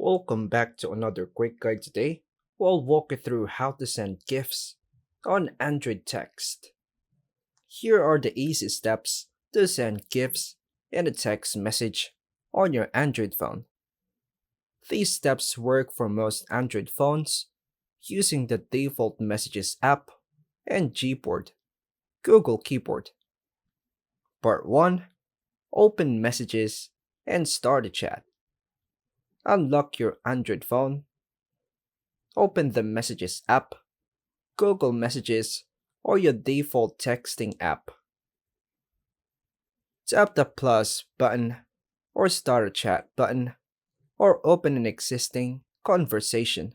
Welcome back to another quick guide today. We'll walk you through how to send GIFs on Android text. Here are the easy steps to send GIFs in a text message on your Android phone. These steps work for most Android phones using the default Messages app and Gboard, Google Keyboard. Part 1. Open Messages and start a chat. Unlock your Android phone. Open the Messages app, Google Messages, or your default texting app. Tap the plus button or start a chat button or open an existing conversation.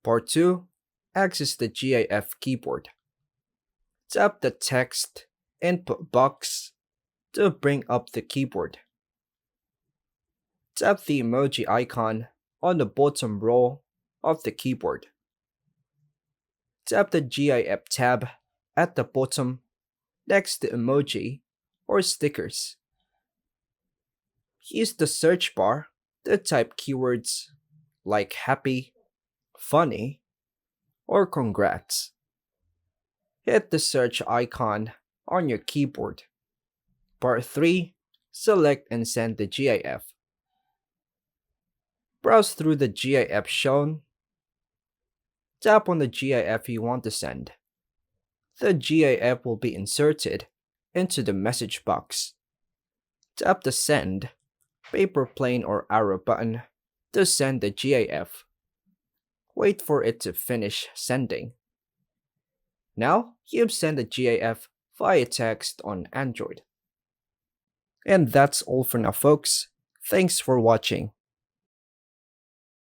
Part 2. Access the GIF keyboard. Tap the text input box to bring up the keyboard. Tap the emoji icon on the bottom row of the keyboard. Tap the GIF tab at the bottom next to emoji or stickers. Use the search bar to type keywords like happy, funny, or congrats. Hit the search icon on your keyboard. Part 3. Select and send the GIF. Browse through the GIF shown. Tap on the GIF you want to send. The GIF will be inserted into the message box. Tap the send, paper plane or arrow button to send the GIF. Wait for it to finish sending. Now, you've sent the GIF via text on Android. And that's all for now, folks. Thanks for watching.